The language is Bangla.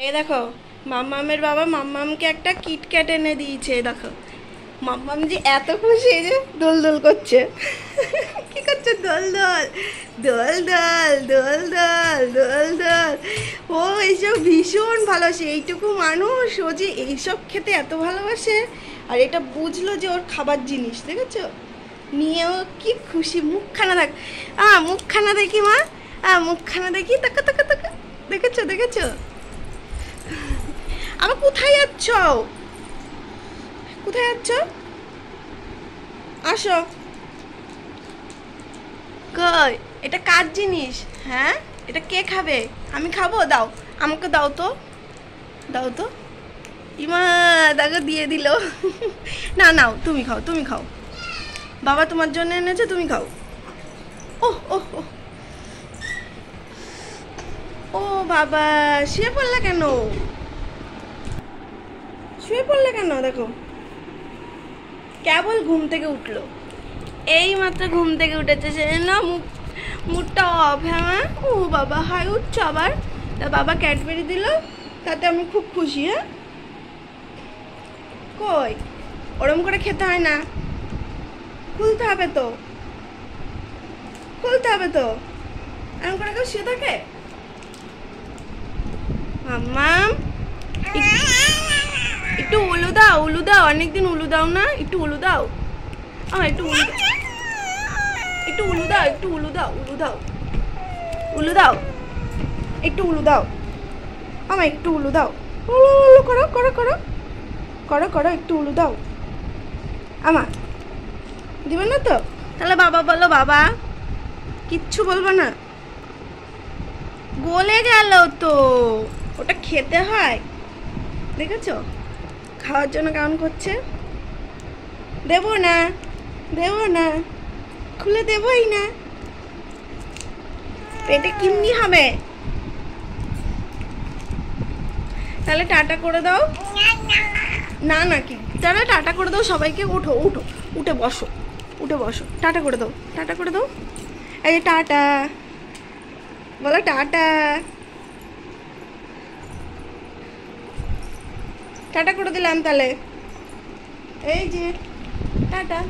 এই দেখো, মাম্মামের বাবা মাম্মামকে একটা কিটক্যাট এনে দিয়েছে। দেখো মাম্মাম যে এত খুশি, এই যে দোল দোল করছে। কি করছে? দোল দোল দোল দোল দোল দোল দোল দোল। ও এইসব ভীষণ ভালোবাসে। এইটুকু মানুষ, ও যে এইসব খেতে এত ভালোবাসে। আর এটা বুঝলো যে ওর খাবার জিনিস, দেখেছো? নিয়েও কি খুশি। মুখখানা দেখ, মুখখানা দেখি মা, মুখখানা দেখি। তাকা তাকা তাকা, দেখেছো দেখেছো? আমার কোথায় যাচ্ছ? কোথায় যাচ্ছ? আসো। কই, এটা কার জিনিস? হ্যাঁ, এটা কে খাবে? আমি খাবো? দাও, আমাকে দাও তো, দাও তো। ইমা, দেখো দিয়ে দিল। না নাও, তুমি খাও, তুমি খাও। বাবা তোমার জন্য এনেছে, তুমি খাও। ওহ ওহ ওহ, ও বাবা, শুয়ে পড়লে কেন? শুয়ে পড়লে কেন? দেখো, কেবল ঘুম থেকে উঠলো, এই মাত্র ঘুম থেকে উঠেছে সে না। মুখটা অফ। হ্যাঁ, ও বাবা, হাই উঠছো আবার। তা বাবা ক্যাডবেরি দিল, তাতে আমি খুব খুশি। হ্যাঁ, কই, ওরম করে খেতে হয় না, খুলতে হবে তো, খুলতে হবে তো। এরকম করে কেউ শুয়ে থাকে? মাম্মাম, একটু উলু দাও, উলু দাও। অনেকদিন উলু দাও না, একটু উলু দাও। একটু উলু দাও, একটু উলু দাও, একটু উলু দাও, উলু দাও, উলু দাও, একটু উলু দাও। একটু উলু দাও। উলু করো করো করো করো করো, একটু উলু দাও। দিবে না তো? তাহলে বাবা বলো, বাবা। কিচ্ছু বলবো না? গলে গেল তো, ওটা খেতে হয়, দেখেছো? খাওয়ার জন্য কেমন করছে। দেবো না, দেবো না, খুলে দেবই না, পেটে কিমনি হবে। তাহলে টাটা করে দাও। না না, কি তাহলে টাটা করে দাও সবাইকে। উঠো উঠো, উঠে বসো, উঠে বসো, টাটা করে দাও, টাটা করে দাও। এই যে টাটা বলো, টাটা, টাটা করে দিলাম তাহলে। এই যে টাটা।